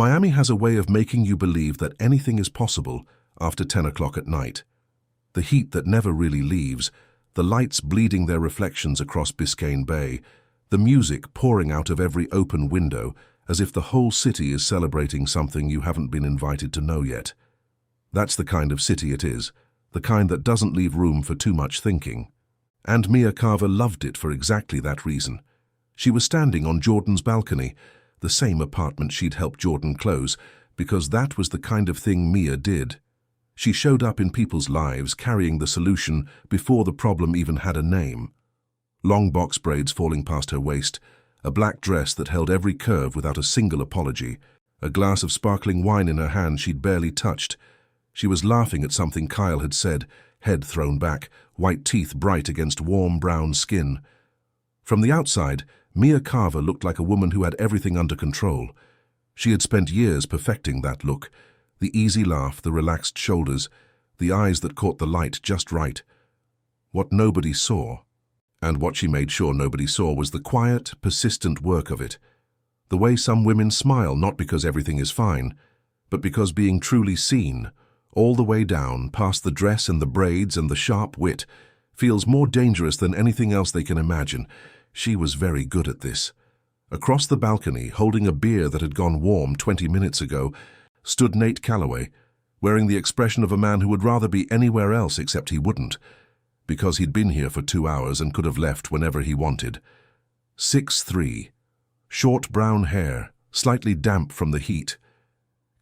Miami has a way of making you believe that anything is possible after 10 o'clock at night. The heat that never really leaves, the lights bleeding their reflections across Biscayne Bay, the music pouring out of every open window as if the whole city is celebrating something you haven't been invited to know yet. That's the kind of city it is, the kind that doesn't leave room for too much thinking. And Mia Carver loved it for exactly that reason. She was standing on Jordan's balcony, the same apartment she'd helped Jordan close, because that was the kind of thing Mia did. She showed up in people's lives carrying the solution before the problem even had a name. Long box braids falling past her waist, a black dress that held every curve without a single apology, a glass of sparkling wine in her hand she'd barely touched. She was laughing at something Kyle had said, head thrown back, white teeth bright against warm brown skin. From the outside, Mia Carver looked like a woman who had everything under control. She had spent years perfecting that look, the easy laugh, the relaxed shoulders, the eyes that caught the light just right. What nobody saw, and what she made sure nobody saw, was the quiet, persistent work of it. The way some women smile not because everything is fine, but because being truly seen, all the way down, past the dress and the braids and the sharp wit, feels more dangerous than anything else they can imagine. She was very good at this. Across the balcony, holding a beer that had gone warm 20 minutes ago, stood Nate Calloway, wearing the expression of a man who would rather be anywhere else except he wouldn't, because he'd been here for 2 hours and could have left whenever he wanted. 6'3", short brown hair, slightly damp from the heat,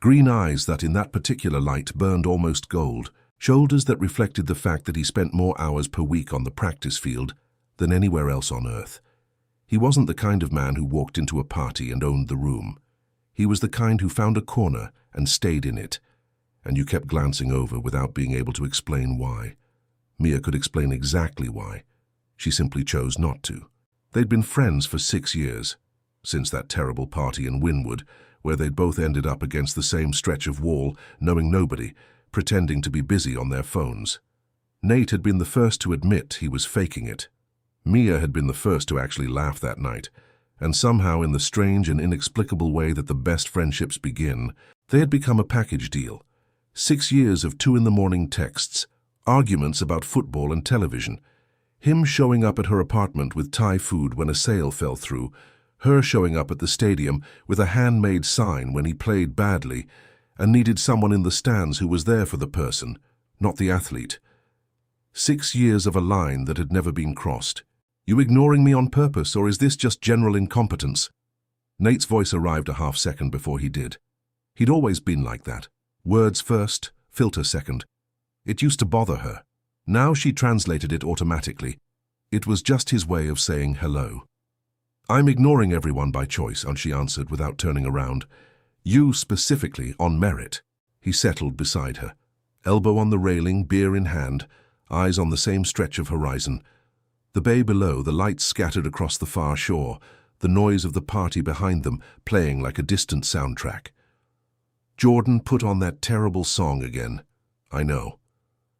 green eyes that in that particular light burned almost gold, shoulders that reflected the fact that he spent more hours per week on the practice field than anywhere else on earth. He wasn't the kind of man who walked into a party and owned the room. He was the kind who found a corner and stayed in it, and you kept glancing over without being able to explain why. Mia could explain exactly why. She simply chose not to. They'd been friends for 6 years, since that terrible party in Wynwood, where they'd both ended up against the same stretch of wall, knowing nobody, pretending to be busy on their phones. Nate had been the first to admit he was faking it. Mia had been the first to actually laugh that night, and somehow, in the strange and inexplicable way that the best friendships begin, they had become a package deal. 6 years of 2 in the morning texts, arguments about football and television, him showing up at her apartment with Thai food when a sale fell through, her showing up at the stadium with a handmade sign when he played badly and needed someone in the stands who was there for the person, not the athlete. 6 years of a line that had never been crossed. You ignoring me on purpose, or is this just general incompetence? Nate's voice arrived a half-second before he did. He'd always been like that. Words first, filter second. It used to bother her. Now she translated it automatically. It was just his way of saying hello. I'm ignoring everyone by choice, and she answered without turning around. You specifically on merit. He settled beside her, elbow on the railing, beer in hand, eyes on the same stretch of horizon. The bay below, the lights scattered across the far shore, the noise of the party behind them playing like a distant soundtrack. Jordan put on that terrible song again. I know.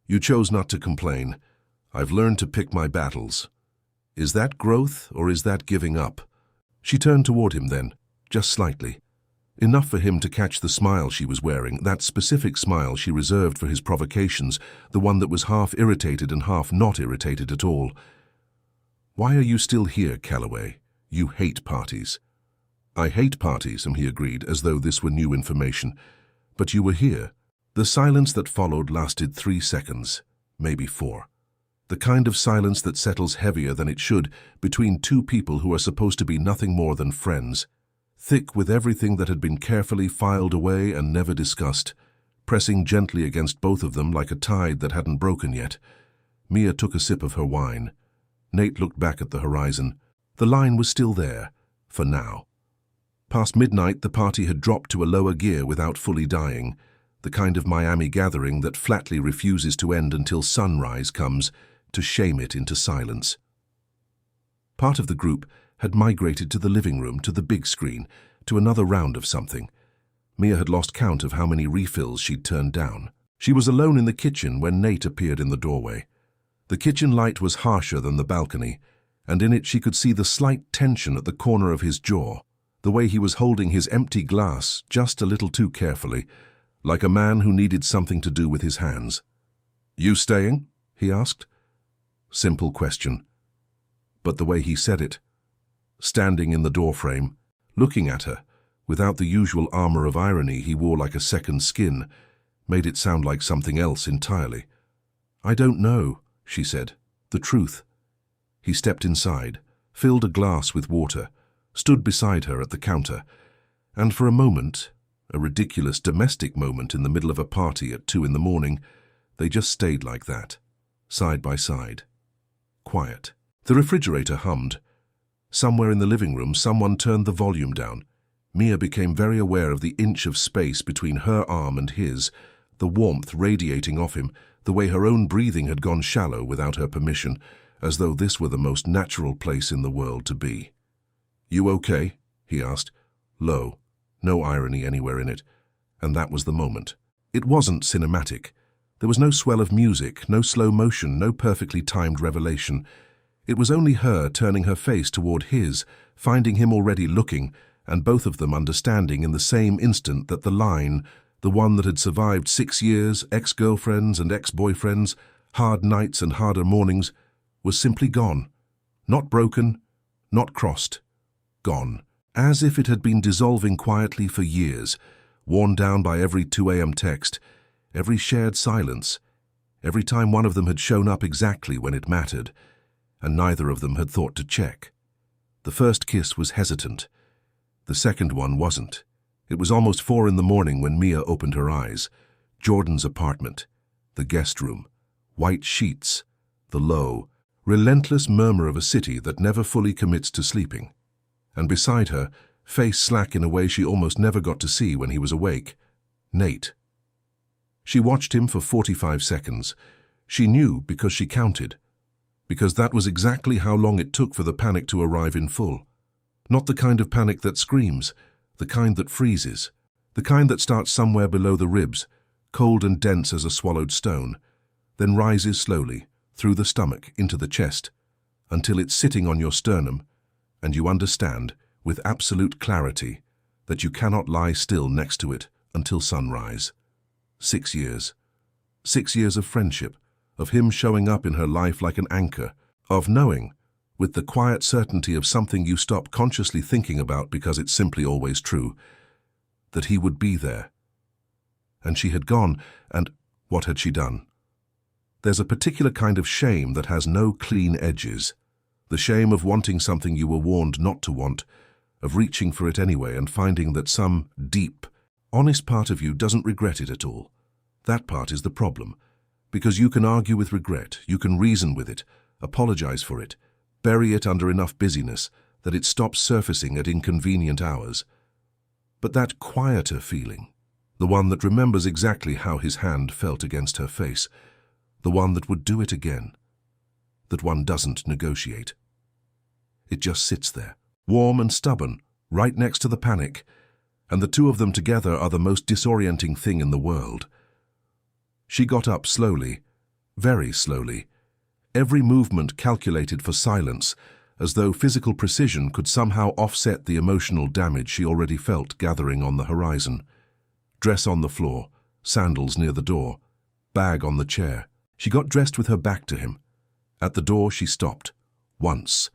You chose not to complain. I've learned to pick my battles. Is that growth, or is that giving up? She turned toward him then, just slightly. Enough for him to catch the smile she was wearing, that specific smile she reserved for his provocations, the one that was half irritated and half not irritated at all. Why are you still here, Calloway? You hate parties. I hate parties, he agreed, as though this were new information. But you were here. The silence that followed lasted 3 seconds, maybe 4. The kind of silence that settles heavier than it should between two people who are supposed to be nothing more than friends. Thick with everything that had been carefully filed away and never discussed, pressing gently against both of them like a tide that hadn't broken yet. Mia took a sip of her wine. Nate looked back at the horizon. The line was still there, for now. Past midnight, the party had dropped to a lower gear without fully dying, the kind of Miami gathering that flatly refuses to end until sunrise comes to shame it into silence. Part of the group had migrated to the living room, to the big screen, to another round of something. Mia had lost count of how many refills she'd turned down. She was alone in the kitchen when Nate appeared in the doorway. The kitchen light was harsher than the balcony, and in it she could see the slight tension at the corner of his jaw. The way he was holding his empty glass just a little too carefully, like a man who needed something to do with his hands. "You staying?" he asked. Simple question. But the way he said it, standing in the doorframe, looking at her, without the usual armor of irony he wore like a second skin, made it sound like something else entirely. "I don't know," she said. "The truth." He stepped inside, filled a glass with water, stood beside her at the counter, and for a moment, a ridiculous domestic moment in the middle of a party at 2 a.m, they just stayed like that, side by side. Quiet. The refrigerator hummed. Somewhere in the living room, someone turned the volume down. Mia became very aware of the inch of space between her arm and his, the warmth radiating off him, the way her own breathing had gone shallow without her permission, as though this were the most natural place in the world to be. "You okay?" he asked, low, no irony anywhere in it, and that was the moment. It wasn't cinematic. There was no swell of music, no slow motion, no perfectly timed revelation. It was only her turning her face toward his, finding him already looking, and both of them understanding in the same instant that the line, the one that had survived 6 years, ex-girlfriends and ex-boyfriends, hard nights and harder mornings, was simply gone. Not broken, not crossed. Gone. As if it had been dissolving quietly for years, worn down by every 2 a.m. text, every shared silence, every time one of them had shown up exactly when it mattered, and neither of them had thought to check. The first kiss was hesitant. The second one wasn't. It was almost 4 a.m. when Mia opened her eyes. Jordan's apartment, the guest room, white sheets, the low, relentless murmur of a city that never fully commits to sleeping. And beside her, face slack in a way she almost never got to see when he was awake, Nate. She watched him for 45 seconds. She knew because she counted. Because that was exactly how long it took for the panic to arrive in full. Not the kind of panic that screams, the kind that freezes, the kind that starts somewhere below the ribs, cold and dense as a swallowed stone, then rises slowly, through the stomach, into the chest, until it's sitting on your sternum, and you understand, with absolute clarity, that you cannot lie still next to it until sunrise. 6 years. 6 years of friendship, of him showing up in her life like an anchor, of knowing, with the quiet certainty of something you stop consciously thinking about because it's simply always true, that he would be there. And she had gone, and what had she done? There's a particular kind of shame that has no clean edges. The shame of wanting something you were warned not to want, of reaching for it anyway and finding that some deep, honest part of you doesn't regret it at all. That part is the problem, because you can argue with regret, you can reason with it, apologize for it, bury it under enough busyness that it stops surfacing at inconvenient hours. But that quieter feeling, the one that remembers exactly how his hand felt against her face, the one that would do it again, that one doesn't negotiate. It just sits there, warm and stubborn, right next to the panic, and the two of them together are the most disorienting thing in the world. She got up slowly, very slowly, every movement calculated for silence, as though physical precision could somehow offset the emotional damage she already felt gathering on the horizon. Dress on the floor, sandals near the door, bag on the chair. She got dressed with her back to him. At the door she stopped, once.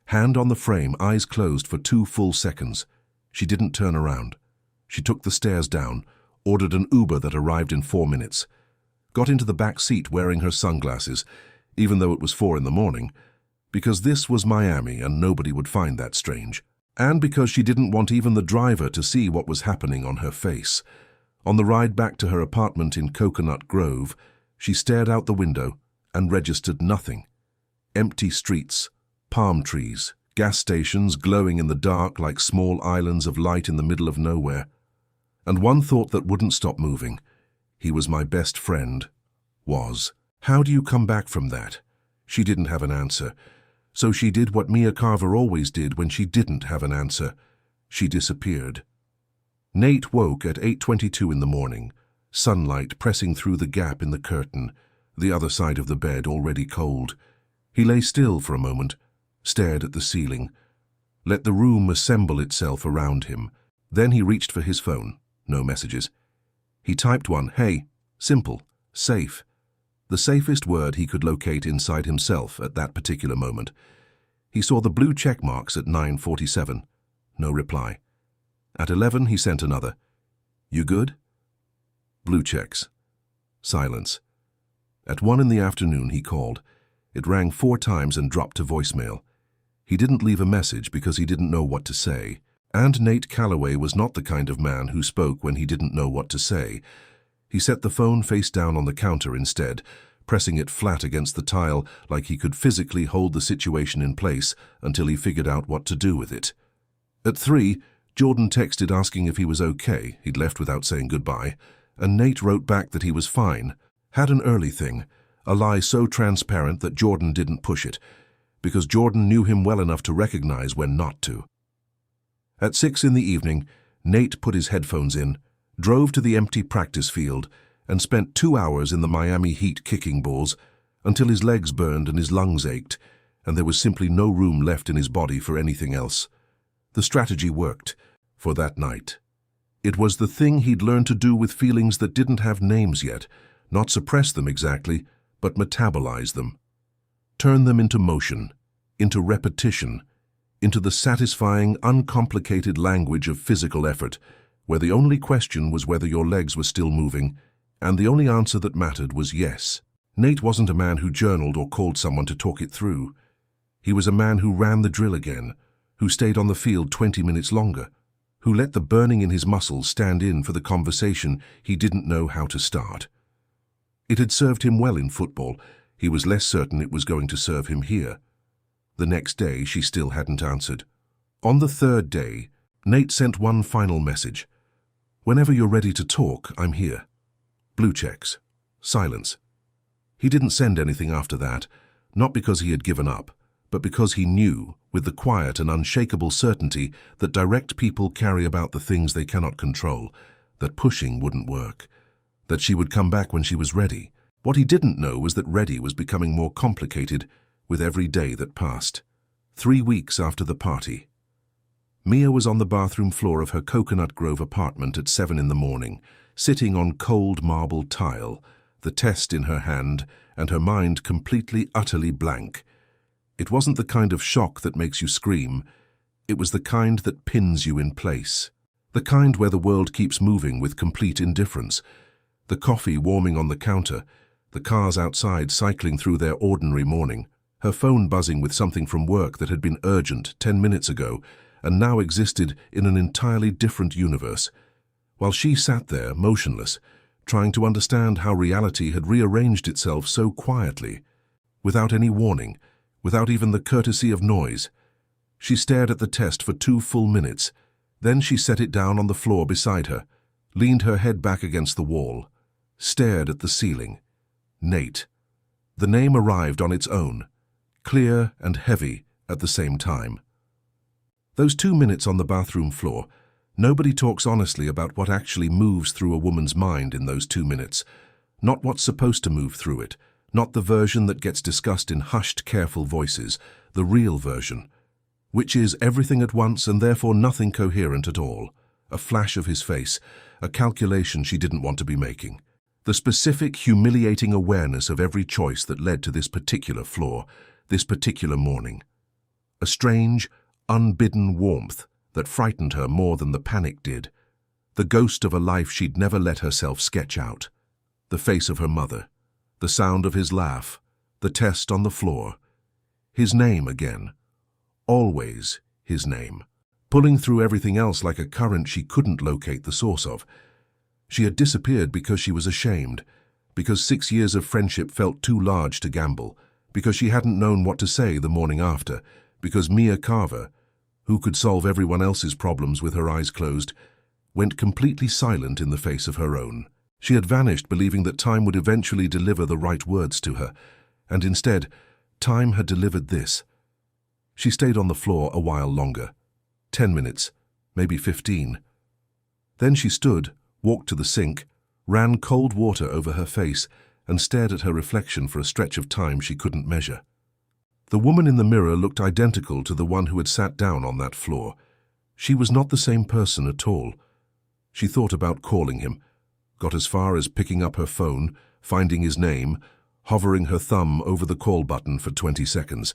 Hand on the frame, eyes closed for 2 full seconds. She didn't turn around. She took the stairs down, ordered an Uber that arrived in 4 minutes, got into the back seat wearing her sunglasses, even though it was 4 a.m, because this was Miami and nobody would find that strange, and because she didn't want even the driver to see what was happening on her face. On the ride back to her apartment in Coconut Grove, she stared out the window and registered nothing. Empty streets, palm trees, gas stations glowing in the dark like small islands of light in the middle of nowhere. And one thought that wouldn't stop moving. He was my best friend. Was. How do you come back from that? She didn't have an answer. So she did what Mia Carver always did when she didn't have an answer. She disappeared. Nate woke at 8:22 in the morning, sunlight pressing through the gap in the curtain, the other side of the bed already cold. He lay still for a moment, stared at the ceiling. Let the room assemble itself around him. Then he reached for his phone. No messages. He typed one. Hey, simple, safe. The safest word he could locate inside himself at that particular moment. He saw the blue check marks at 9:47. No reply. At 11 he sent another. You good? Blue checks. Silence. At 1 in the afternoon he called. It rang 4 times and dropped to voicemail. He didn't leave a message because he didn't know what to say. And Nate Calloway was not the kind of man who spoke when he didn't know what to say. He set the phone face down on the counter instead, pressing it flat against the tile like he could physically hold the situation in place until he figured out what to do with it. At 3, Jordan texted asking if he was okay. He'd left without saying goodbye, and Nate wrote back that he was fine. Had an early thing, a lie so transparent that Jordan didn't push it, because Jordan knew him well enough to recognize when not to. At 6 in the evening, Nate put his headphones in, drove to the empty practice field, and spent 2 hours in the Miami Heat kicking balls until his legs burned and his lungs ached, and there was simply no room left in his body for anything else. The strategy worked, for that night. It was the thing he'd learned to do with feelings that didn't have names yet, not suppress them exactly, but metabolize them. Turn them into motion, into repetition, into the satisfying, uncomplicated language of physical effort, where the only question was whether your legs were still moving, and the only answer that mattered was yes. Nate wasn't a man who journaled or called someone to talk it through. He was a man who ran the drill again, who stayed on the field 20 minutes longer, who let the burning in his muscles stand in for the conversation he didn't know how to start. It had served him well in football. He was less certain it was going to serve him here. The next day, she still hadn't answered. On the 3rd day, Nate sent one final message. Whenever you're ready to talk, I'm here. Blue checks. Silence. He didn't send anything after that, not because he had given up, but because he knew, with the quiet and unshakable certainty that direct people carry about the things they cannot control, that pushing wouldn't work, that she would come back when she was ready. What he didn't know was that ready was becoming more complicated with every day that passed. 3 weeks after the party. Mia was on the bathroom floor of her Coconut Grove apartment at 7 in the morning, sitting on cold marble tile, the test in her hand, and her mind completely, utterly blank. It wasn't the kind of shock that makes you scream. It was the kind that pins you in place. The kind where the world keeps moving with complete indifference. The coffee warming on the counter, the cars outside cycling through their ordinary morning, her phone buzzing with something from work that had been urgent 10 minutes ago and now existed in an entirely different universe, while she sat there, motionless, trying to understand how reality had rearranged itself so quietly, without any warning, without even the courtesy of noise. She stared at the test for 2 full minutes. Then she set it down on the floor beside her, leaned her head back against the wall, stared at the ceiling. Nate. The name arrived on its own, clear and heavy at the same time. Those 2 minutes on the bathroom floor, nobody talks honestly about what actually moves through a woman's mind in those 2 minutes, not what's supposed to move through it, not the version that gets discussed in hushed, careful voices, the real version, which is everything at once and therefore nothing coherent at all, a flash of his face, a calculation she didn't want to be making. The specific, humiliating awareness of every choice that led to this particular floor, this particular morning. A strange, unbidden warmth that frightened her more than the panic did. The ghost of a life she'd never let herself sketch out. The face of her mother, the sound of his laugh, the test on the floor. His name again. Always his name. Pulling through everything else like a current she couldn't locate the source of. She had disappeared because she was ashamed, because 6 years of friendship felt too large to gamble, because she hadn't known what to say the morning after, because Mia Carver, who could solve everyone else's problems with her eyes closed, went completely silent in the face of her own. She had vanished believing that time would eventually deliver the right words to her, and instead, time had delivered this. She stayed on the floor a while longer. 10 minutes, maybe 15. Then she stood, walked to the sink, ran cold water over her face, and stared at her reflection for a stretch of time she couldn't measure. The woman in the mirror looked identical to the one who had sat down on that floor. She was not the same person at all. She thought about calling him, got as far as picking up her phone, finding his name, hovering her thumb over the call button for 20 seconds.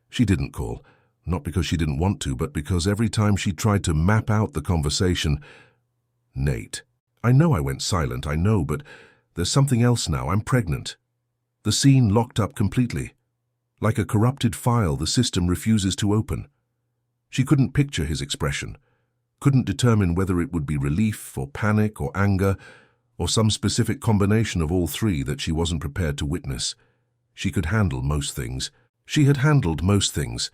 She didn't call, not because she didn't want to, but because every time she tried to map out the conversation... Nate. I know I went silent, I know, but there's something else now. I'm pregnant. The scene locked up completely. Like a corrupted file, the system refuses to open. She couldn't picture his expression, couldn't determine whether it would be relief or panic or anger or some specific combination of all three that she wasn't prepared to witness. She could handle most things. She had handled most things.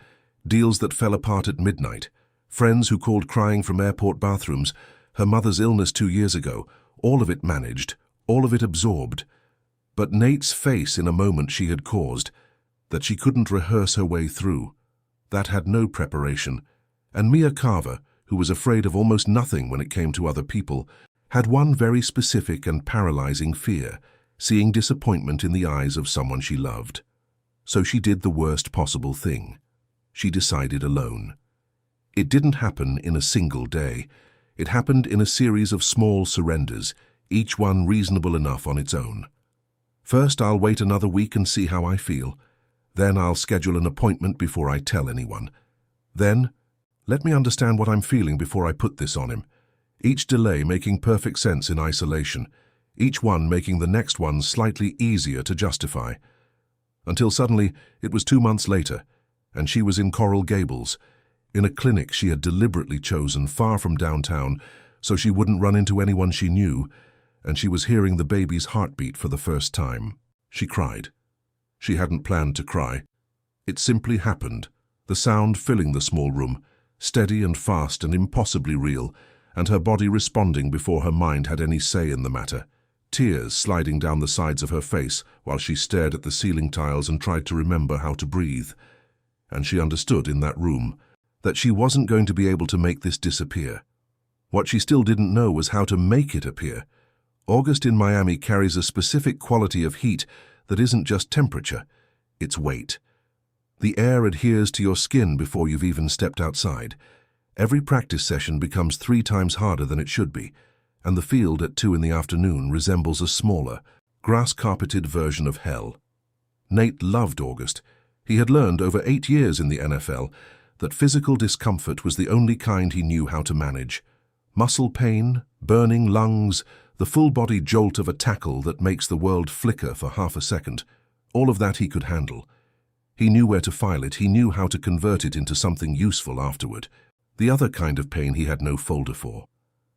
Deals that fell apart at midnight, friends who called crying from airport bathrooms, her mother's illness 2 years ago, all of it managed, all of it absorbed. But Nate's face in a moment she had caused, that she couldn't rehearse her way through, that had no preparation, and Mia Carver, who was afraid of almost nothing when it came to other people, had one very specific and paralyzing fear, seeing disappointment in the eyes of someone she loved. So she did the worst possible thing. She decided alone. It didn't happen in a single day. It happened in a series of small surrenders, each one reasonable enough on its own. First, I'll wait another week and see how I feel. Then I'll schedule an appointment before I tell anyone. Then, let me understand what I'm feeling before I put this on him. Each delay making perfect sense in isolation, each one making the next one slightly easier to justify. Until suddenly, it was 2 months later, and she was in Coral Gables, in a clinic she had deliberately chosen far from downtown so she wouldn't run into anyone she knew, and she was hearing the baby's heartbeat for the first time. She cried. She hadn't planned to cry. It simply happened, the sound filling the small room, steady and fast and impossibly real, and her body responding before her mind had any say in the matter. Tears sliding down the sides of her face while she stared at the ceiling tiles and tried to remember how to breathe. And she understood in that room that she wasn't going to be able to make this disappear. What she still didn't know was how to make it appear. August in Miami carries a specific quality of heat that isn't just temperature, it's weight. The air adheres to your skin before you've even stepped outside. Every practice session becomes 3 times harder than it should be, and the field at 2 in the afternoon resembles a smaller, grass-carpeted version of hell. Nate loved August. He had learned over 8 years in the NFL that physical discomfort was the only kind he knew how to manage. Muscle pain, burning lungs, the full-body jolt of a tackle that makes the world flicker for half a second, all of that he could handle. He knew where to file it, he knew how to convert it into something useful afterward. The other kind of pain he had no folder for.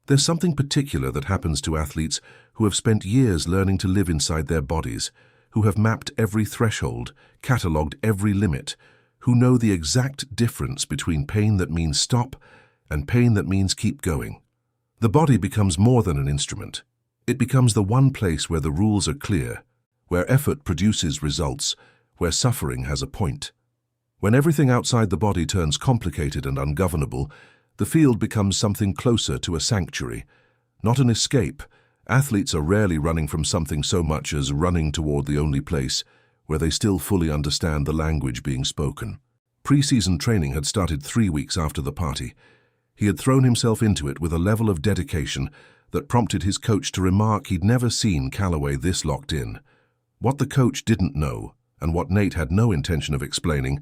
There's something particular that happens to athletes who have spent years learning to live inside their bodies, who have mapped every threshold, catalogued every limit, who know the exact difference between pain that means stop and pain that means keep going. The body becomes more than an instrument. It becomes the one place where the rules are clear, where effort produces results, where suffering has a point. When everything outside the body turns complicated and ungovernable, the field becomes something closer to a sanctuary, not an escape. Athletes are rarely running from something so much as running toward the only place where they still fully understand the language being spoken. Pre-season training had started 3 weeks after the party. He had thrown himself into it with a level of dedication that prompted his coach to remark he'd never seen Callaway this locked in. What the coach didn't know, and what Nate had no intention of explaining,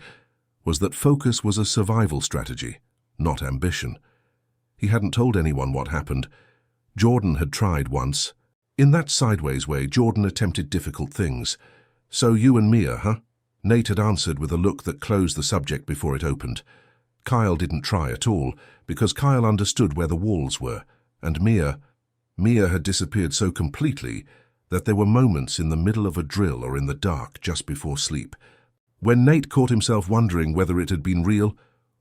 was that focus was a survival strategy, not ambition. He hadn't told anyone what happened. Jordan had tried once. In that sideways way, Jordan attempted difficult things. "So you and Mia, huh?" Nate had answered with a look that closed the subject before it opened. Kyle didn't try at all, because Kyle understood where the walls were, and Mia had disappeared so completely that there were moments in the middle of a drill or in the dark just before sleep, when Nate caught himself wondering whether it had been real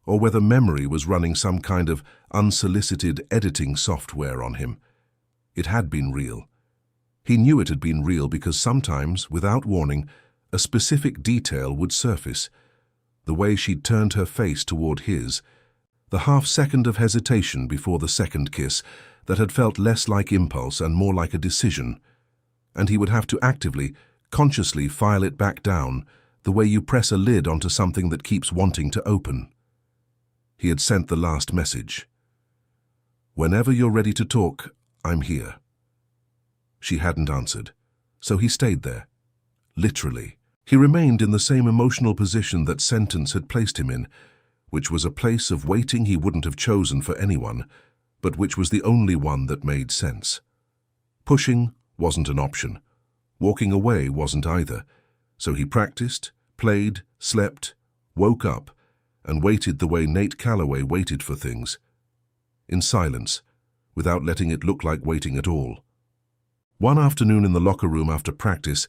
or whether memory was running some kind of unsolicited editing software on him. It had been real. He knew it had been real because sometimes, without warning, a specific detail would surface. The way she'd turned her face toward his, the half-second of hesitation before the second kiss that had felt less like impulse and more like a decision. And he would have to actively, consciously file it back down, the way you press a lid onto something that keeps wanting to open. He had sent the last message. "Whenever you're ready to talk, I'm here." She hadn't answered, so he stayed there. Literally. He remained in the same emotional position that sentence had placed him in, which was a place of waiting he wouldn't have chosen for anyone, but which was the only one that made sense. Pushing wasn't an option. Walking away wasn't either. So he practiced, played, slept, woke up, and waited the way Nate Calloway waited for things. In silence, without letting it look like waiting at all. One afternoon in the locker room after practice,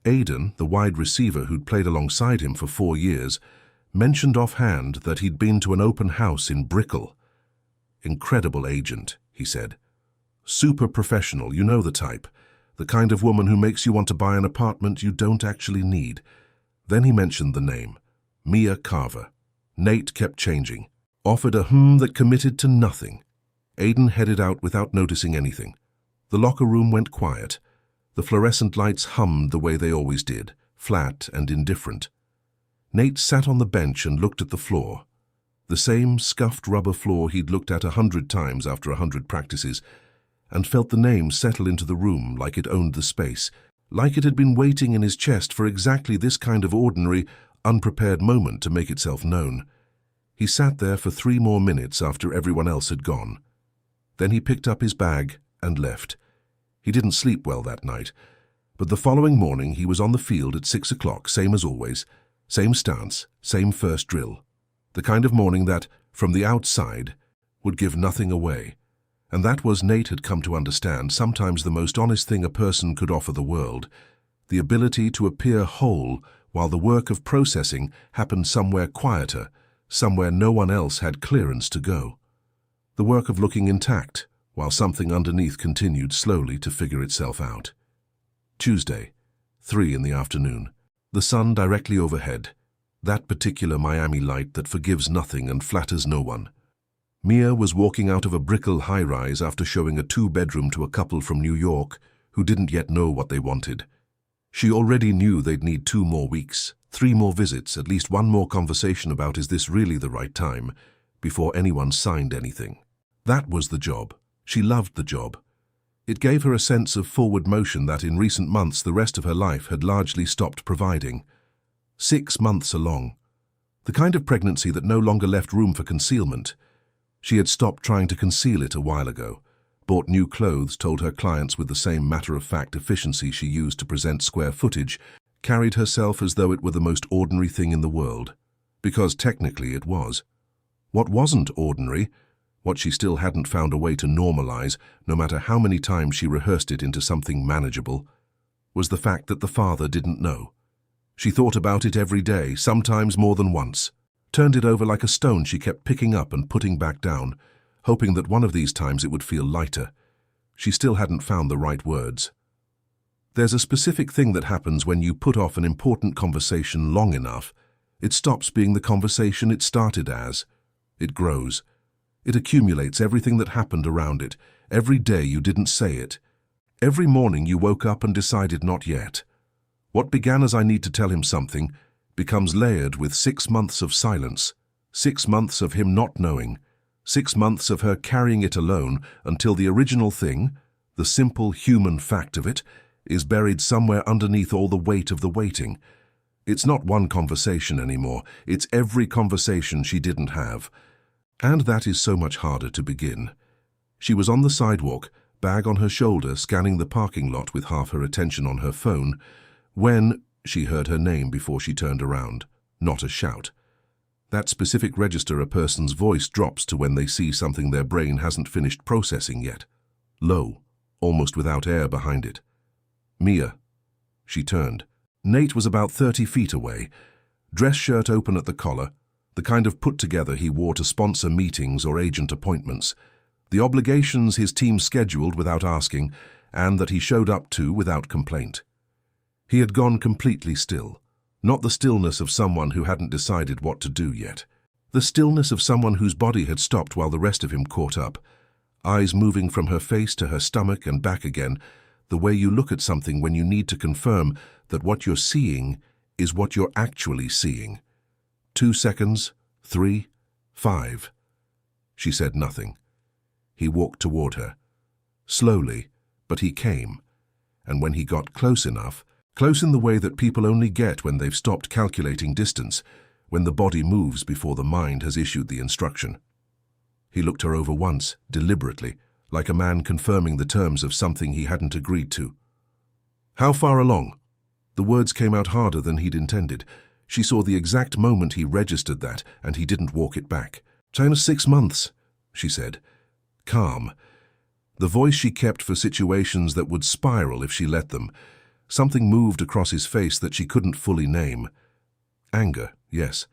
Aidan, the wide receiver who'd played alongside him for 4 years, mentioned offhand that he'd been to an open house in Brickell. "Incredible agent," he said. "Super professional, you know the type. The kind of woman who makes you want to buy an apartment you don't actually need." Then he mentioned the name, Mia Carver. Nate kept changing, offered a that committed to nothing. Aidan headed out without noticing anything. The locker room went quiet. The fluorescent lights hummed the way they always did, flat and indifferent. Nate sat on the bench and looked at the floor. The same scuffed rubber floor he'd looked at 100 times after 100 practices, and felt the name settle into the room like it owned the space, like it had been waiting in his chest for exactly this kind of ordinary, unprepared moment to make itself known. He sat there for 3 more minutes after everyone else had gone. Then he picked up his bag and left. He didn't sleep well that night, but the following morning he was on the field at 6 o'clock, same as always, same stance, same first drill. The kind of morning that, from the outside, would give nothing away. And that was, Nate had come to understand, sometimes the most honest thing a person could offer the world, the ability to appear whole while the work of processing happened somewhere quieter, somewhere no one else had clearance to go. The work of looking intact, while something underneath continued slowly to figure itself out. Tuesday, 3 in the afternoon. The sun directly overhead, that particular Miami light that forgives nothing and flatters no one. Mia was walking out of a Brickell high-rise after showing a 2-bedroom to a couple from New York who didn't yet know what they wanted. She already knew they'd need 2 more weeks, 3 more visits, at least 1 more conversation about is this really the right time, before anyone signed anything. That was the job. She loved the job. It gave her a sense of forward motion that in recent months the rest of her life had largely stopped providing. 6 months along. The kind of pregnancy that no longer left room for concealment. She had stopped trying to conceal it a while ago, bought new clothes, told her clients with the same matter-of-fact efficiency she used to present square footage, carried herself as though it were the most ordinary thing in the world. Because technically it was. What wasn't ordinary, what she still hadn't found a way to normalize, no matter how many times she rehearsed it into something manageable, was the fact that the father didn't know. She thought about it every day, sometimes more than once. Turned it over like a stone she kept picking up and putting back down, hoping that one of these times it would feel lighter. She still hadn't found the right words. There's a specific thing that happens when you put off an important conversation long enough. It stops being the conversation it started as. It grows. It accumulates everything that happened around it, every day you didn't say it. Every morning you woke up and decided not yet. What began as I need to tell him something becomes layered with 6 months of silence, 6 months of him not knowing, 6 months of her carrying it alone until the original thing, the simple human fact of it, is buried somewhere underneath all the weight of the waiting. It's not one conversation anymore, it's every conversation she didn't have. And that is so much harder to begin. She was on the sidewalk, bag on her shoulder, scanning the parking lot with half her attention on her phone, when she heard her name before she turned around, not a shout. That specific register a person's voice drops to when they see something their brain hasn't finished processing yet. Low, almost without air behind it. Mia. She turned. Nate was about 30 feet away, dress shirt open at the collar, the kind of put-together he wore to sponsor meetings or agent appointments, the obligations his team scheduled without asking, and that he showed up to without complaint. He had gone completely still, not the stillness of someone who hadn't decided what to do yet. The stillness of someone whose body had stopped while the rest of him caught up, eyes moving from her face to her stomach and back again, the way you look at something when you need to confirm that what you're seeing is what you're actually seeing. 2 seconds, 3, 5. She said nothing. He walked toward her. Slowly, but he came. And when he got close enough, close in the way that people only get when they've stopped calculating distance, when the body moves before the mind has issued the instruction. He looked her over once, deliberately, like a man confirming the terms of something he hadn't agreed to. "How far along?" The words came out harder than he'd intended. She saw the exact moment he registered that, and he didn't walk it back. "China 6 months," she said. Calm. The voice she kept for situations that would spiral if she let them. Something moved across his face that she couldn't fully name. Anger, yes.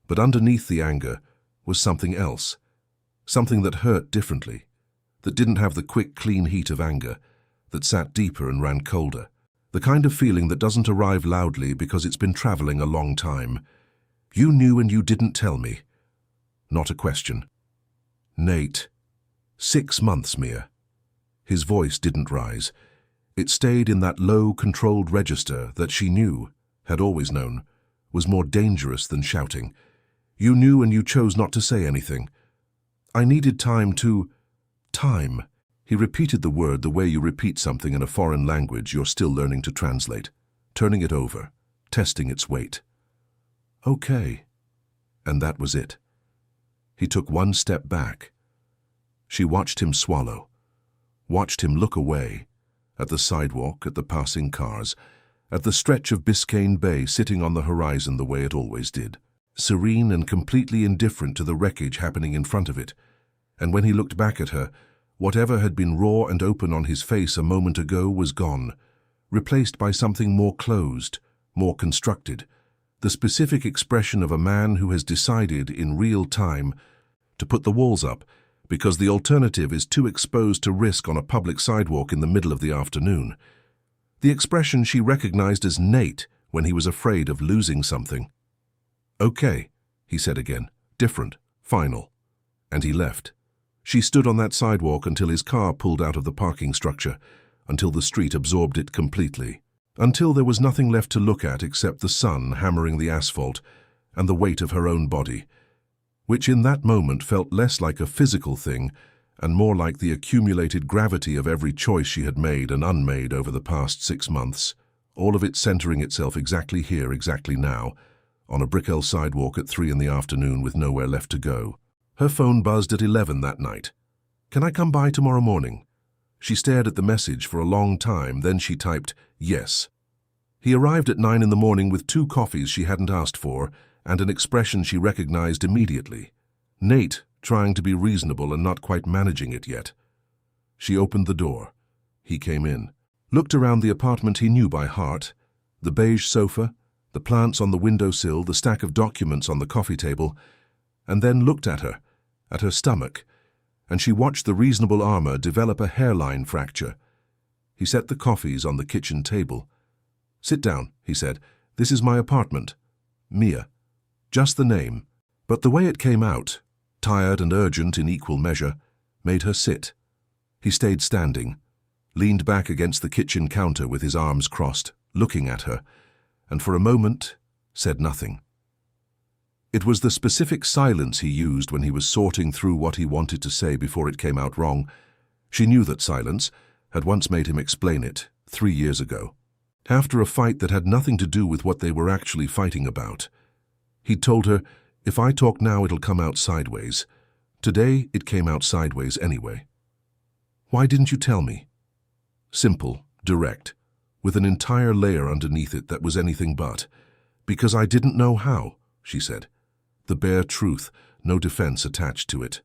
But underneath the anger was something else. Something that hurt differently. That didn't have the quick, clean heat of anger. That sat deeper and ran colder. The kind of feeling that doesn't arrive loudly because it's been traveling a long time. "You knew and you didn't tell me." Not a question. "Nate. 6 months, Mia." His voice didn't rise. It stayed in that low, controlled register that she knew, had always known, was more dangerous than shouting. "You knew and you chose not to say anything. I needed time to..." Time. He repeated the word the way you repeat something in a foreign language you're still learning to translate, turning it over, testing its weight. "Okay." And that was it. He took one step back. She watched him swallow, watched him look away, at the sidewalk, at the passing cars, at the stretch of Biscayne Bay sitting on the horizon the way it always did, serene and completely indifferent to the wreckage happening in front of it. And when he looked back at her, whatever had been raw and open on his face a moment ago was gone, replaced by something more closed, more constructed, the specific expression of a man who has decided in real time to put the walls up because the alternative is too exposed to risk on a public sidewalk in the middle of the afternoon. The expression she recognized as Nate when he was afraid of losing something. "Okay," he said again, different, final. And he left. She stood on that sidewalk until his car pulled out of the parking structure, until the street absorbed it completely, until there was nothing left to look at except the sun hammering the asphalt and the weight of her own body, which in that moment felt less like a physical thing and more like the accumulated gravity of every choice she had made and unmade over the past 6 months, all of it centering itself exactly here, exactly now, on a Brickell sidewalk at 3 in the afternoon with nowhere left to go. Her phone buzzed at 11 that night. "Can I come by tomorrow morning?" She stared at the message for a long time, then she typed, "Yes." He arrived at 9 in the morning with 2 coffees she hadn't asked for and an expression she recognized immediately. Nate, trying to be reasonable and not quite managing it yet. She opened the door. He came in, looked around the apartment he knew by heart, the beige sofa, the plants on the windowsill, the stack of documents on the coffee table, and then looked at her stomach, and she watched the reasonable armor develop a hairline fracture. He set the coffees on the kitchen table. "Sit down," he said. "This is my apartment. Mia." Just the name, but the way it came out, tired and urgent in equal measure, made her sit. He stayed standing, leaned back against the kitchen counter with his arms crossed, looking at her, and for a moment said nothing. It was the specific silence he used when he was sorting through what he wanted to say before it came out wrong. She knew that silence, had once made him explain it, 3 years ago. After a fight that had nothing to do with what they were actually fighting about. He'd told her, "If I talk now, it'll come out sideways." Today, it came out sideways anyway. "Why didn't you tell me?" Simple, direct, with an entire layer underneath it that was anything but. "Because I didn't know how," she said. The bare truth, no defense attached to it.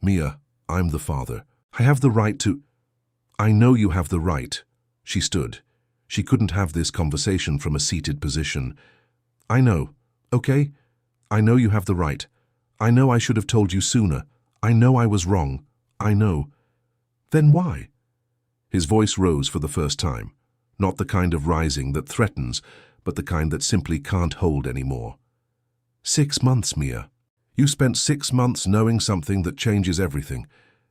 "Mia, I'm the father. I have the right to..." "I know you have the right." She stood. She couldn't have this conversation from a seated position. "I know. Okay? I know you have the right. I know I should have told you sooner. I know I was wrong. I know." "Then why?" His voice rose for the first time. Not the kind of rising that threatens, but the kind that simply can't hold anymore. 6 months, Mia. You spent 6 months knowing something that changes everything,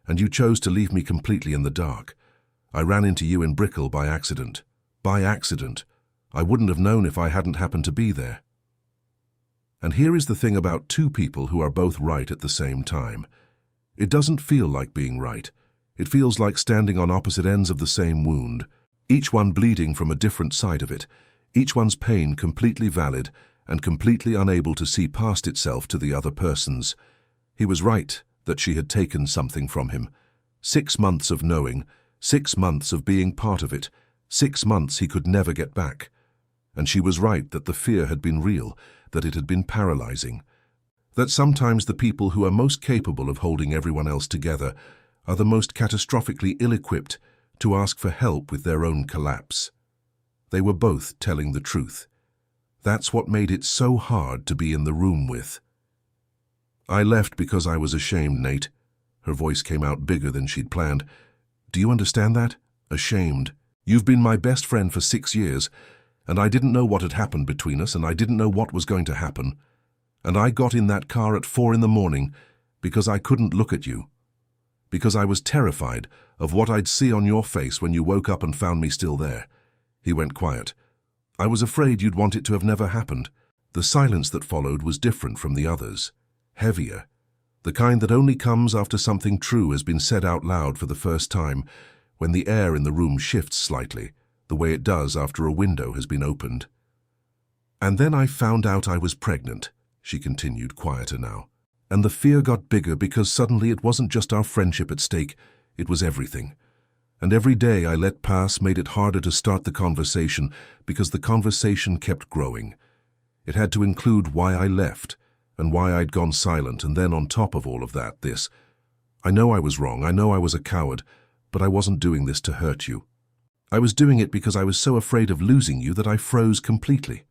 and you chose to leave me completely in the dark. I ran into you in Brickell by accident. By accident. I wouldn't have known if I hadn't happened to be there. And here is the thing about two people who are both right at the same time. It doesn't feel like being right. It feels like standing on opposite ends of the same wound, each one bleeding from a different side of it, each one's pain completely valid and completely unable to see past itself to the other person's. He was right that she had taken something from him. 6 months of knowing, 6 months of being part of it, 6 months he could never get back. And she was right that the fear had been real, that it had been paralyzing. That sometimes the people who are most capable of holding everyone else together are the most catastrophically ill-equipped to ask for help with their own collapse. They were both telling the truth. That's what made it so hard to be in the room with. I left because I was ashamed, Nate. Her voice came out bigger than she'd planned. Do you understand that? Ashamed. You've been my best friend for 6 years, and I didn't know what had happened between us, and I didn't know what was going to happen. And I got in that car at 4 in the morning because I couldn't look at you. Because I was terrified of what I'd see on your face when you woke up and found me still there. He went quiet. I was afraid you'd want it to have never happened. The silence that followed was different from the others. Heavier. The kind that only comes after something true has been said out loud for the first time, when the air in the room shifts slightly, the way it does after a window has been opened. And then I found out I was pregnant, she continued, quieter now. And the fear got bigger because suddenly it wasn't just our friendship at stake, it was everything. And every day I let pass made it harder to start the conversation because the conversation kept growing. It had to include why I left and why I'd gone silent, and then on top of all of that, this. I know I was wrong, I know I was a coward, but I wasn't doing this to hurt you. I was doing it because I was so afraid of losing you that I froze completely.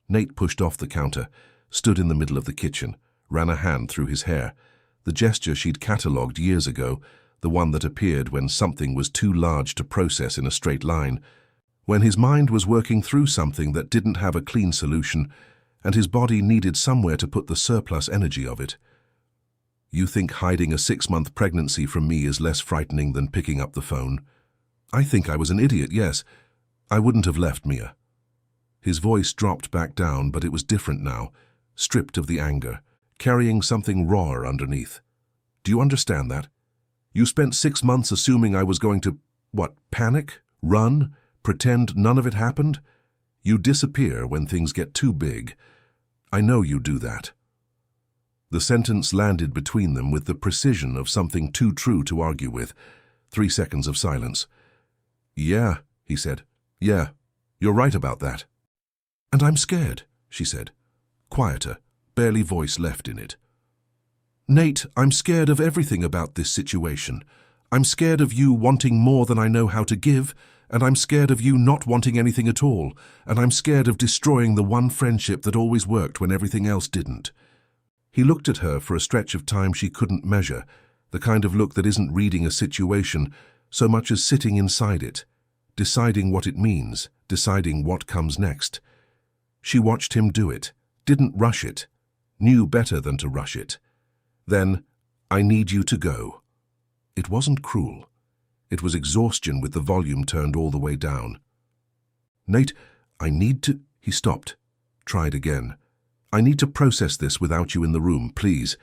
Nate pushed off the counter, stood in the middle of the kitchen, ran a hand through his hair, the gesture she'd catalogued years ago, the one that appeared when something was too large to process in a straight line, when his mind was working through something that didn't have a clean solution, and his body needed somewhere to put the surplus energy of it. You think hiding a 6-month pregnancy from me is less frightening than picking up the phone? I think I was an idiot, yes. I wouldn't have left Mia. His voice dropped back down, but it was different now, stripped of the anger, carrying something rawer underneath. Do you understand that? You spent 6 months assuming I was going to, panic? Run? Pretend none of it happened? You disappear when things get too big. I know you do that. The sentence landed between them with the precision of something too true to argue with. 3 seconds of silence. Yeah, he said. Yeah, you're right about that. And I'm scared, she said. Quieter, barely voice left in it. Nate, I'm scared of everything about this situation. I'm scared of you wanting more than I know how to give, and I'm scared of you not wanting anything at all, and I'm scared of destroying the one friendship that always worked when everything else didn't. He looked at her for a stretch of time she couldn't measure, the kind of look that isn't reading a situation so much as sitting inside it, deciding what it means, deciding what comes next. She watched him do it, didn't rush it, knew better than to rush it. Then, I need you to go. It wasn't cruel. It was exhaustion with the volume turned all the way down. Nate, I need to... He stopped, tried again. I need to process this without you in the room, please.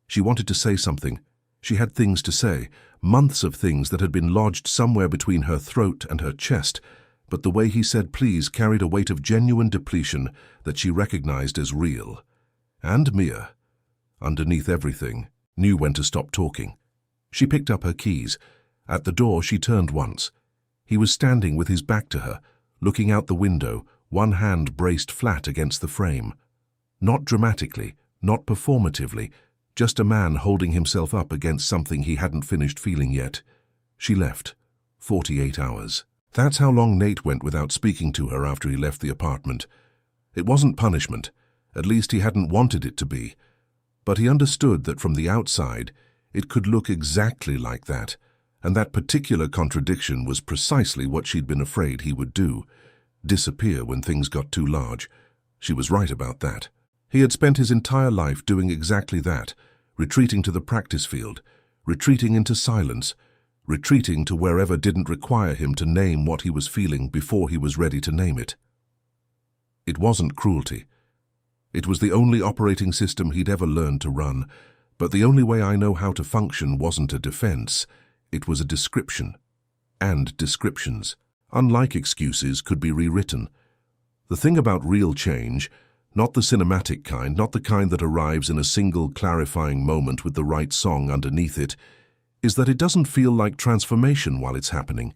She wanted to say something. She had things to say, months of things that had been lodged somewhere between her throat and her chest, but the way he said please carried a weight of genuine depletion that she recognized as real. And Mia, underneath everything, knew when to stop talking. She picked up her keys. At the door she turned once. He was standing with his back to her, looking out the window, one hand braced flat against the frame. Not dramatically, not performatively, just a man holding himself up against something he hadn't finished feeling yet. She left. 48 hours. That's how long Nate went without speaking to her after he left the apartment. It wasn't punishment. At least he hadn't wanted it to be. But he understood that from the outside, it could look exactly like that, and that particular contradiction was precisely what she'd been afraid he would do, disappear when things got too large. She was right about that. He had spent his entire life doing exactly that, retreating to the practice field, retreating into silence, retreating to wherever didn't require him to name what he was feeling before he was ready to name it. It wasn't cruelty. It was the only operating system he'd ever learned to run, but the only way I know how to function wasn't a defense, it was a description. And descriptions, unlike excuses, could be rewritten. The thing about real change, not the cinematic kind, not the kind that arrives in a single clarifying moment with the right song underneath it, is that it doesn't feel like transformation while it's happening.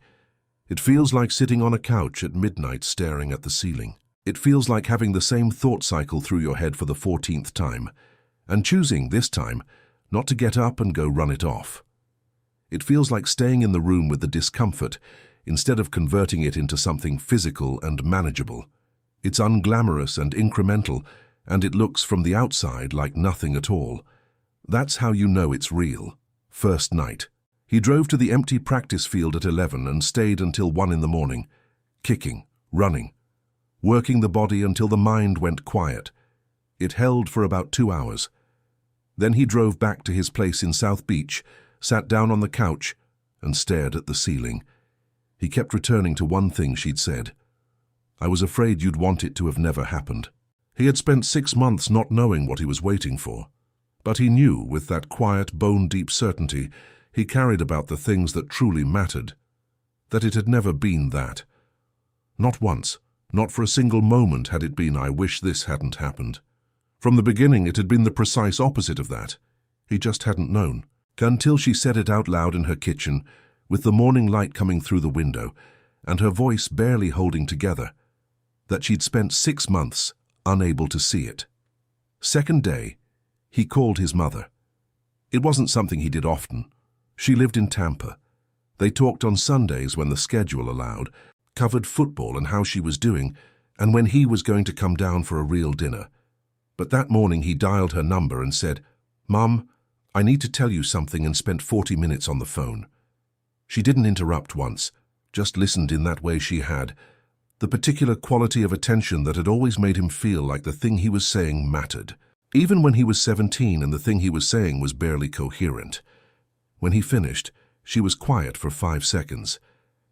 It feels like sitting on a couch at midnight staring at the ceiling. It feels like having the same thought cycle through your head for the 14th time, and choosing, this time, not to get up and go run it off. It feels like staying in the room with the discomfort, instead of converting it into something physical and manageable. It's unglamorous and incremental, and it looks from the outside like nothing at all. That's how you know it's real. First night. He drove to the empty practice field at 11 and stayed until 1 in the morning, kicking, running, working the body until the mind went quiet. It held for about 2 hours. Then he drove back to his place in South Beach, sat down on the couch, and stared at the ceiling. He kept returning to one thing she'd said. "I was afraid you'd want it to have never happened." He had spent 6 months not knowing what he was waiting for. But he knew, with that quiet, bone-deep certainty he carried about the things that truly mattered, that it had never been that. Not once, not for a single moment had it been, "I wish this hadn't happened." From the beginning it had been the precise opposite of that. He just hadn't known. Until she said it out loud in her kitchen, with the morning light coming through the window, and her voice barely holding together, that she'd spent 6 months unable to see it. Second day, he called his mother. It wasn't something he did often. She lived in Tampa. They talked on Sundays when the schedule allowed, covered football and how she was doing, and when he was going to come down for a real dinner. But that morning he dialed her number and said, "Mum, I need to tell you something," and spent 40 minutes on the phone. She didn't interrupt once, just listened in that way she had, the particular quality of attention that had always made him feel like the thing he was saying mattered, even when he was 17 and the thing he was saying was barely coherent. When he finished, she was quiet for 5 seconds.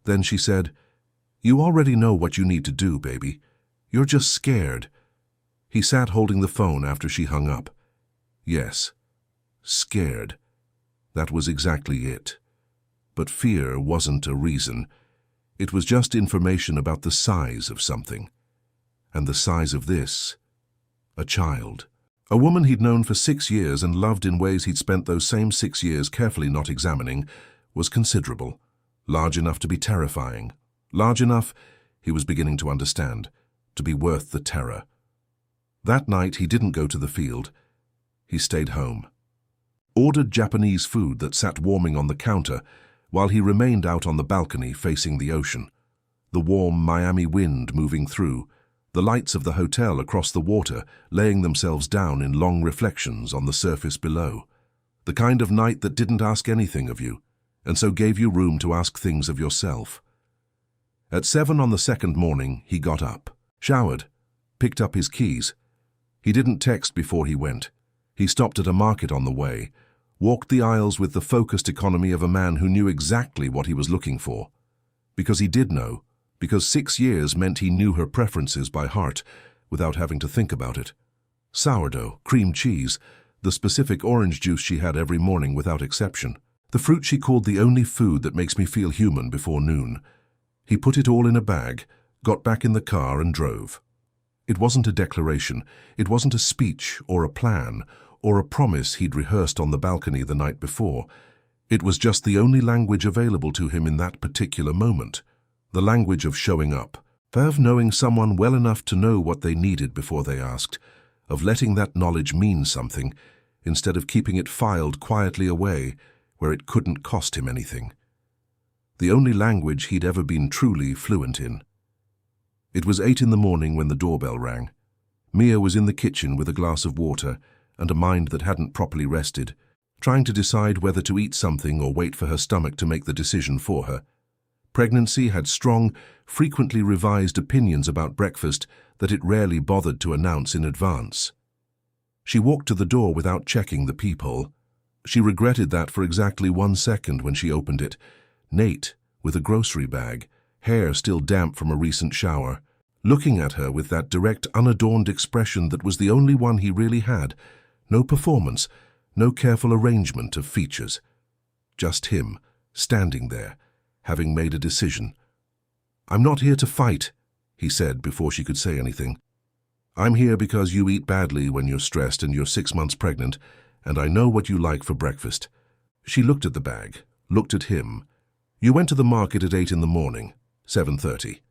Then she said, "You already know what you need to do, baby. You're just scared." He sat holding the phone after she hung up. Yes, scared. That was exactly it. But fear wasn't a reason. It was just information about the size of something. And the size of this, a child. A woman he'd known for 6 years and loved in ways he'd spent those same 6 years carefully not examining, was considerable, large enough to be terrifying, large enough, he was beginning to understand, to be worth the terror. That night he didn't go to the field. He stayed home. Ordered Japanese food that sat warming on the counter while he remained out on the balcony facing the ocean. The warm Miami wind moving through, the lights of the hotel across the water laying themselves down in long reflections on the surface below. The kind of night that didn't ask anything of you, and so gave you room to ask things of yourself. At 7 on the second morning, he got up, showered, picked up his keys. He didn't text before he went. He stopped at a market on the way, walked the aisles with the focused economy of a man who knew exactly what he was looking for. Because he did know, because 6 years meant he knew her preferences by heart, without having to think about it. Sourdough, cream cheese, the specific orange juice she had every morning without exception. The fruit she called the only food that makes me feel human before noon. He put it all in a bag, got back in the car and drove. It wasn't a declaration, it wasn't a speech or a plan or a promise he'd rehearsed on the balcony the night before. It was just the only language available to him in that particular moment, the language of showing up, of knowing someone well enough to know what they needed before they asked, of letting that knowledge mean something, instead of keeping it filed quietly away where it couldn't cost him anything. The only language he'd ever been truly fluent in. It was 8 in the morning when the doorbell rang. Mia was in the kitchen with a glass of water and a mind that hadn't properly rested, trying to decide whether to eat something or wait for her stomach to make the decision for her. Pregnancy had strong, frequently revised opinions about breakfast that it rarely bothered to announce in advance. She walked to the door without checking the peephole. She regretted that for exactly 1 second when she opened it. Nate, with a grocery bag, hair still damp from a recent shower, looking at her with that direct, unadorned expression that was the only one he really had. No performance, no careful arrangement of features. Just him, standing there, having made a decision. "I'm not here to fight," he said before she could say anything. "I'm here because you eat badly when you're stressed and you're 6 months pregnant, and I know what you like for breakfast." She looked at the bag, looked at him. "You went to the market at 8 in the morning, 7:30.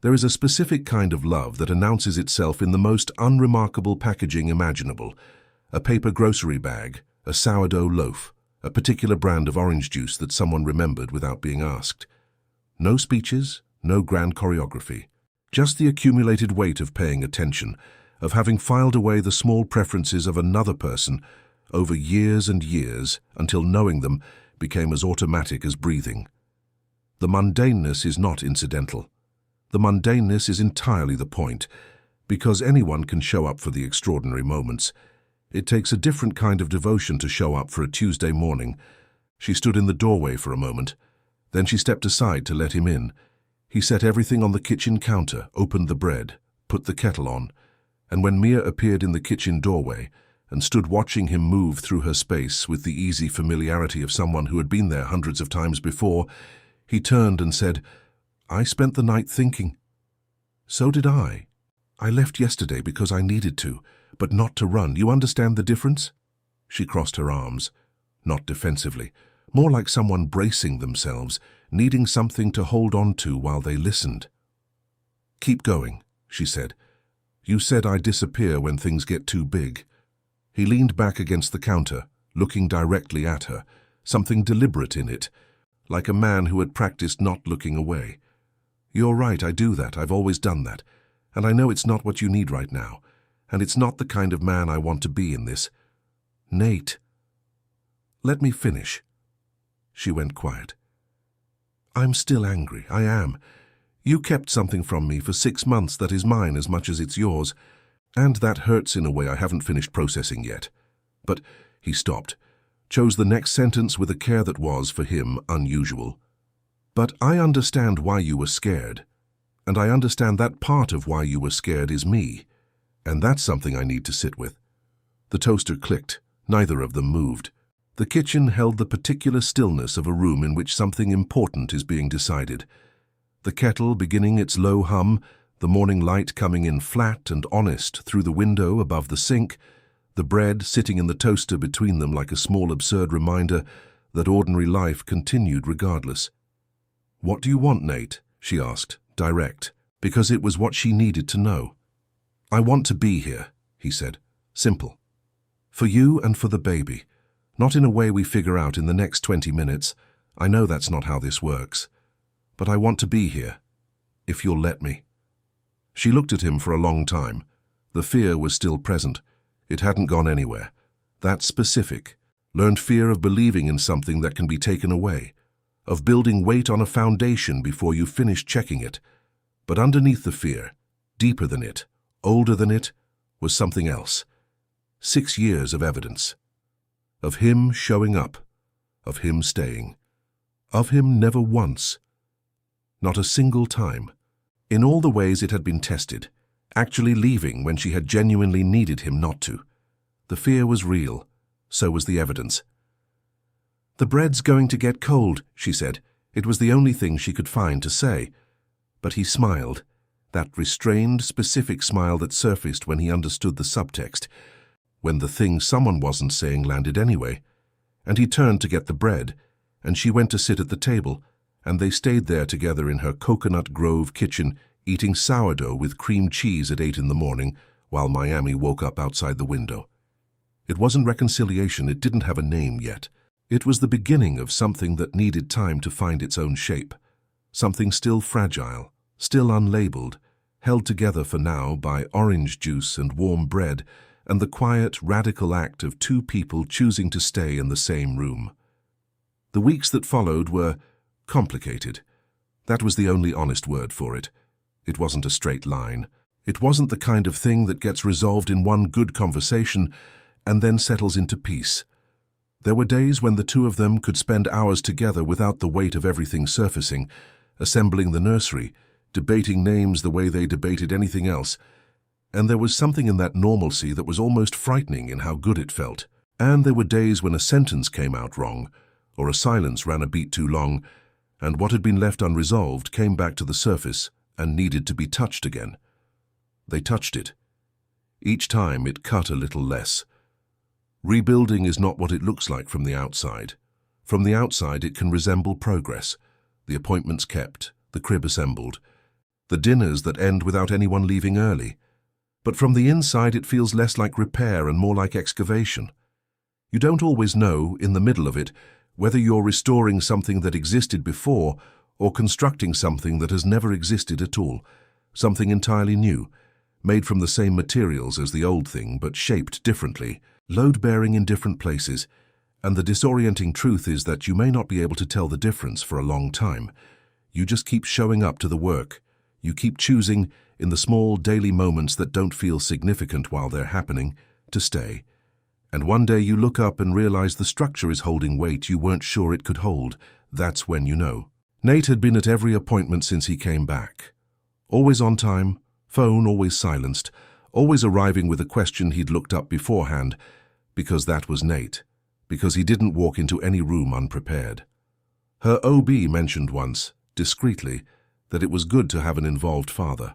There is a specific kind of love that announces itself in the most unremarkable packaging imaginable. A paper grocery bag, a sourdough loaf, a particular brand of orange juice that someone remembered without being asked. No speeches, no grand choreography. Just the accumulated weight of paying attention, of having filed away the small preferences of another person over years and years until knowing them became as automatic as breathing. The mundaneness is not incidental. The mundaneness is entirely the point, because anyone can show up for the extraordinary moments. It takes a different kind of devotion to show up for a Tuesday morning. She stood in the doorway for a moment. Then she stepped aside to let him in. He set everything on the kitchen counter, opened the bread, put the kettle on, and when Mia appeared in the kitchen doorway and stood watching him move through her space with the easy familiarity of someone who had been there hundreds of times before, he turned and said, "I spent the night thinking." "So did I. I left yesterday because I needed to, but not to run. You understand the difference?" She crossed her arms, not defensively, more like someone bracing themselves, needing something to hold on to while they listened. "Keep going," she said. "You said I disappear when things get too big." He leaned back against the counter, looking directly at her, something deliberate in it, like a man who had practiced not looking away. "You're right, I do that. I've always done that. And I know it's not what you need right now. And it's not the kind of man I want to be in this." "Nate." "Let me finish." She went quiet. "I'm still angry. I am. You kept something from me for 6 months that is mine as much as it's yours. And that hurts in a way I haven't finished processing yet." But he stopped, chose the next sentence with a care that was, for him, unusual. "But I understand why you were scared. And I understand that part of why you were scared is me. And that's something I need to sit with." The toaster clicked. Neither of them moved. The kitchen held the particular stillness of a room in which something important is being decided. The kettle beginning its low hum, the morning light coming in flat and honest through the window above the sink, the bread sitting in the toaster between them like a small absurd reminder that ordinary life continued regardless. "What do you want, Nate?" she asked, direct, because it was what she needed to know. "I want to be here," he said. "Simple. For you and for the baby. Not in a way we figure out in the next 20 minutes. I know that's not how this works. But I want to be here, if you'll let me." She looked at him for a long time. The fear was still present. It hadn't gone anywhere. That specific, learned fear of believing in something that can be taken away, of building weight on a foundation before you finish checking it. But underneath the fear, deeper than it, older than it, was something else. 6 years of evidence. Of him showing up, of him staying, of him never once, not a single time, in all the ways it had been tested, actually leaving when she had genuinely needed him not to. The fear was real, so was the evidence. "The bread's going to get cold," she said. It was the only thing she could find to say. But he smiled, that restrained, specific smile that surfaced when he understood the subtext, when the thing someone wasn't saying landed anyway. And he turned to get the bread, and she went to sit at the table, and they stayed there together in her Coconut Grove kitchen, eating sourdough with cream cheese at 8 in the morning, while Miami woke up outside the window. It wasn't reconciliation, it didn't have a name yet. It was the beginning of something that needed time to find its own shape. Something still fragile, still unlabeled, held together for now by orange juice and warm bread, and the quiet, radical act of 2 people choosing to stay in the same room. The weeks that followed were complicated. That was the only honest word for it. It wasn't a straight line. It wasn't the kind of thing that gets resolved in one good conversation and then settles into peace. There were days when the 2 of them could spend hours together without the weight of everything surfacing, assembling the nursery, debating names the way they debated anything else, and there was something in that normalcy that was almost frightening in how good it felt. And there were days when a sentence came out wrong, or a silence ran a beat too long, and what had been left unresolved came back to the surface and needed to be touched again. They touched it. Each time it cut a little less. Rebuilding is not what it looks like from the outside. From the outside it can resemble progress, the appointments kept, the crib assembled, the dinners that end without anyone leaving early. But from the inside it feels less like repair and more like excavation. You don't always know, in the middle of it, whether you're restoring something that existed before or constructing something that has never existed at all, something entirely new, made from the same materials as the old thing but shaped differently, load-bearing in different places. And the disorienting truth is that you may not be able to tell the difference for a long time. You just keep showing up to the work. You keep choosing, in the small daily moments that don't feel significant while they're happening, to stay. And one day you look up and realize the structure is holding weight you weren't sure it could hold. That's when you know. Nate had been at every appointment since he came back. Always on time, phone always silenced, always arriving with a question he'd looked up beforehand, because that was Nate, because he didn't walk into any room unprepared. Her OB mentioned once, discreetly, that it was good to have an involved father.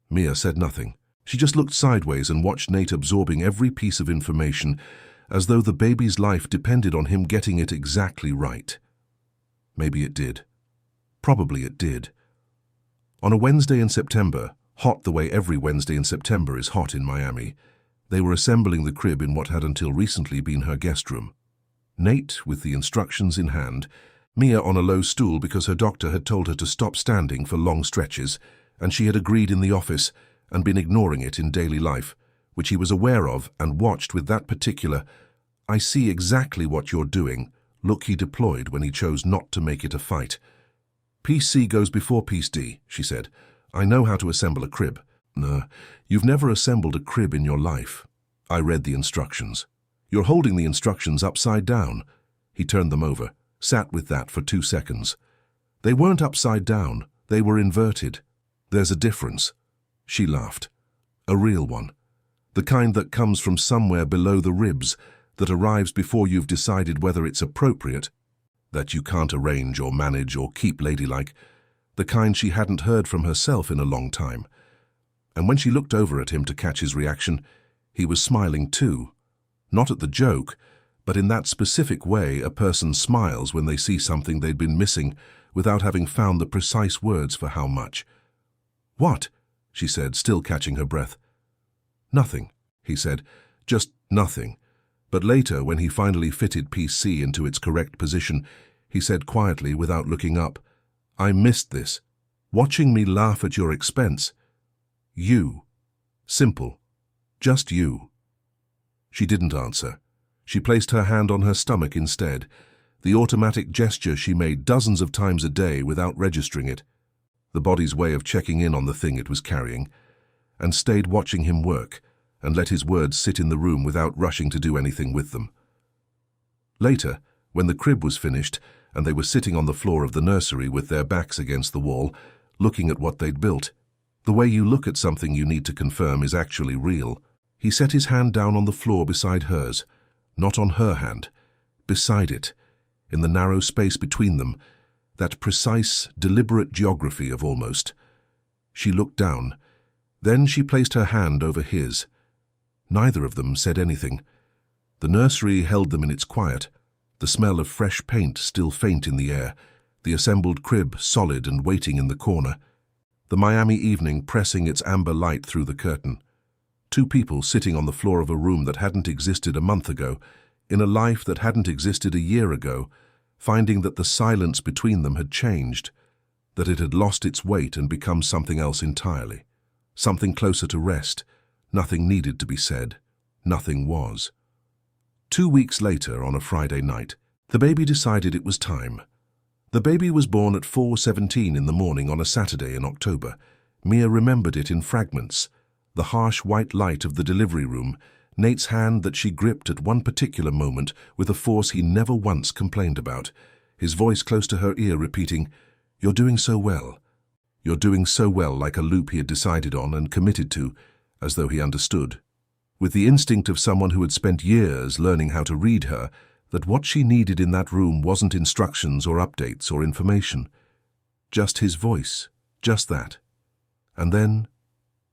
Mia said nothing. She just looked sideways and watched Nate absorbing every piece of information as though the baby's life depended on him getting it exactly right. Maybe it did. Probably it did. On a Wednesday in September, hot the way every Wednesday in September is hot in Miami, they were assembling the crib in what had until recently been her guest room. Nate with the instructions in hand, Mia on a low stool because her doctor had told her to stop standing for long stretches, and she had agreed in the office and been ignoring it in daily life, which he was aware of and watched with that particular, "I see exactly what you're doing," look he deployed when he chose not to make it a fight. "Piece C goes before piece D," she said. "I know how to assemble a crib." "No, you've never assembled a crib in your life." I read the instructions. "You're holding the instructions upside down." He turned them over, sat with that for 2 seconds. "They weren't upside down, they were inverted. There's a difference." She laughed. "A real one. The kind that comes from somewhere below the ribs, that arrives before you've decided whether it's appropriate, that you can't arrange or manage or keep ladylike, the kind she hadn't heard from herself in a long time." And when she looked over at him to catch his reaction, he was smiling too. Not at the joke, but in that specific way a person smiles when they see something they'd been missing without having found the precise words for how much. "What?" she said, still catching her breath. "Nothing," he said, "just nothing." But later, when he finally fitted piece C into its correct position, he said quietly, without looking up, "I missed this. Watching me laugh at your expense. You. Simple. Just you." She didn't answer. She placed her hand on her stomach instead, the automatic gesture she made dozens of times a day without registering it, the body's way of checking in on the thing it was carrying, and stayed watching him work and let his words sit in the room without rushing to do anything with them. Later, when the crib was finished and they were sitting on the floor of the nursery with their backs against the wall, looking at what they'd built, the way you look at something you need to confirm is actually real, he set his hand down on the floor beside hers, not on her hand, beside it, in the narrow space between them, that precise, deliberate geography of almost. She looked down. Then she placed her hand over his. Neither of them said anything. The nursery held them in its quiet, the smell of fresh paint still faint in the air, the assembled crib solid and waiting in the corner, the Miami evening pressing its amber light through the curtain. 2 people sitting on the floor of a room that hadn't existed a month ago, in a life that hadn't existed a year ago, finding that the silence between them had changed, that it had lost its weight and become something else entirely, something closer to rest. Nothing needed to be said. Nothing was. 2 weeks later, on a Friday night, the baby decided it was time. The baby was born at 4:17 in the morning on a Saturday in October. Mia remembered it in fragments. The harsh white light of the delivery room, Nate's hand that she gripped at one particular moment with a force he never once complained about, his voice close to her ear repeating, "You're doing so well." You're doing so well, like a loop he had decided on and committed to, as though he understood. With the instinct of someone who had spent years learning how to read her, that what she needed in that room wasn't instructions or updates or information. Just his voice, just that. And then,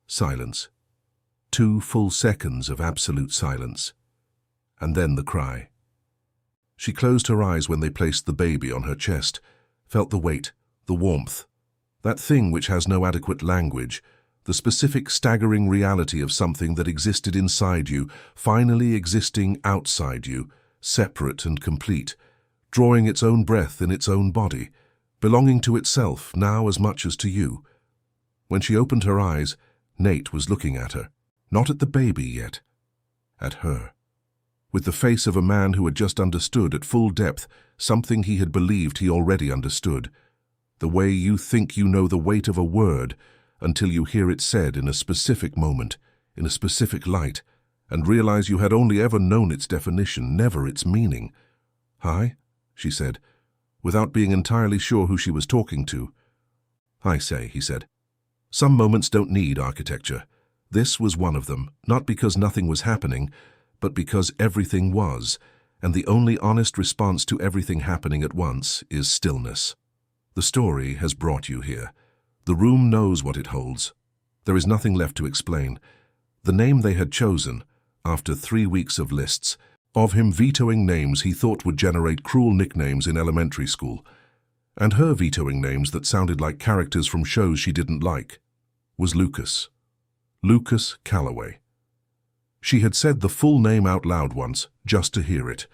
silence. 2 full seconds of absolute silence. And then the cry. She closed her eyes when they placed the baby on her chest, felt the weight, the warmth, that thing which has no adequate language, the specific staggering reality of something that existed inside you, finally existing outside you, separate and complete, drawing its own breath in its own body, belonging to itself now as much as to you. When she opened her eyes, Nate was looking at her, not at the baby yet, at her. With the face of a man who had just understood at full depth something he had believed he already understood. The way you think you know the weight of a word until you hear it said in a specific moment, in a specific light, and realize you had only ever known its definition, never its meaning. "Hi," she said, without being entirely sure who she was talking to. "I say," he said. "Some moments don't need architecture. This was one of them, not because nothing was happening, but because everything was, and the only honest response to everything happening at once is stillness. The story has brought you here. The room knows what it holds. There is nothing left to explain. The name they had chosen, after 3 weeks of lists, of him vetoing names he thought would generate cruel nicknames in elementary school, and her vetoing names that sounded like characters from shows she didn't like, was Lucas. Lucas Calloway. She had said the full name out loud once, just to hear it,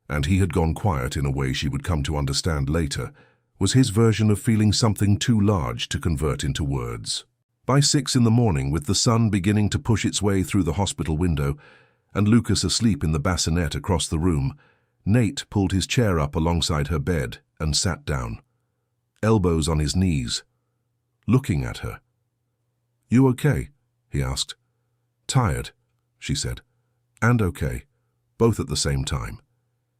and he had gone quiet in a way she would come to understand later, was his version of feeling something too large to convert into words. By 6 in the morning, with the sun beginning to push its way through the hospital window, and Lucas asleep in the bassinet across the room, Nate pulled his chair up alongside her bed and sat down, elbows on his knees, looking at her. "You okay?" he asked. "Tired," she said. "And okay, both at the same time."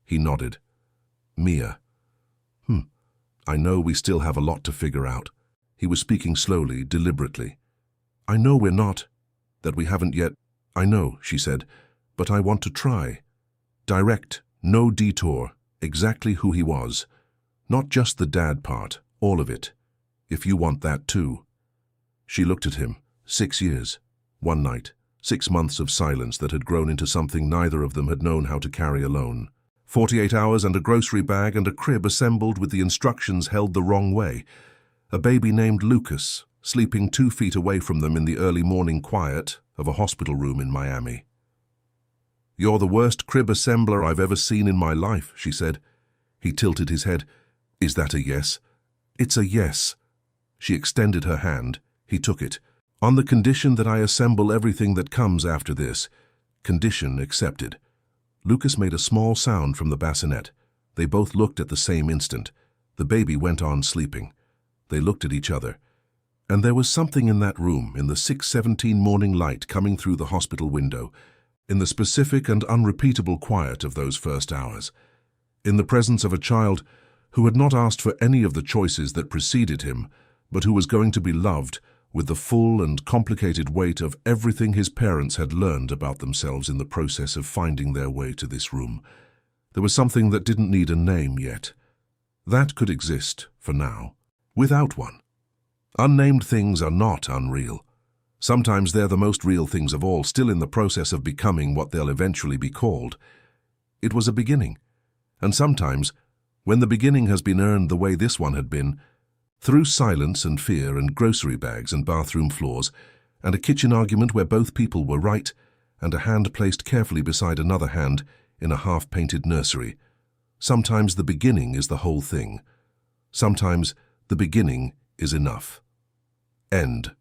He nodded. "Mia. I know we still have a lot to figure out." He was speaking slowly, deliberately. "I know we're not, that we haven't yet." "I know," she said, "but I want to try. Direct, no detour, exactly who he was. Not just the dad part, all of it. If you want that too." She looked at him. 6 years, 1 night, 6 months of silence that had grown into something neither of them had known how to carry alone. 48 hours and a grocery bag and a crib assembled with the instructions held the wrong way. A baby named Lucas, sleeping 2 feet away from them in the early morning quiet of a hospital room in Miami. "You're the worst crib assembler I've ever seen in my life," she said. He tilted his head. "Is that a yes?" "It's a yes." She extended her hand. He took it. "On the condition that I assemble everything that comes after this." Condition accepted. Lucas made a small sound from the bassinet. They both looked at the same instant. The baby went on sleeping. They looked at each other. And there was something in that room, in the 6:17 morning light coming through the hospital window, in the specific and unrepeatable quiet of those first hours, in the presence of a child who had not asked for any of the choices that preceded him, but who was going to be loved with the full and complicated weight of everything his parents had learned about themselves in the process of finding their way to this room. There was something that didn't need a name yet. That could exist, for now, without one. Unnamed things are not unreal. Sometimes they're the most real things of all, still in the process of becoming what they'll eventually be called. It was a beginning, and sometimes, when the beginning has been earned the way this one had been, through silence and fear and grocery bags and bathroom floors, and a kitchen argument where both people were right, and a hand placed carefully beside another hand in a half-painted nursery. Sometimes the beginning is the whole thing. Sometimes the beginning is enough. End.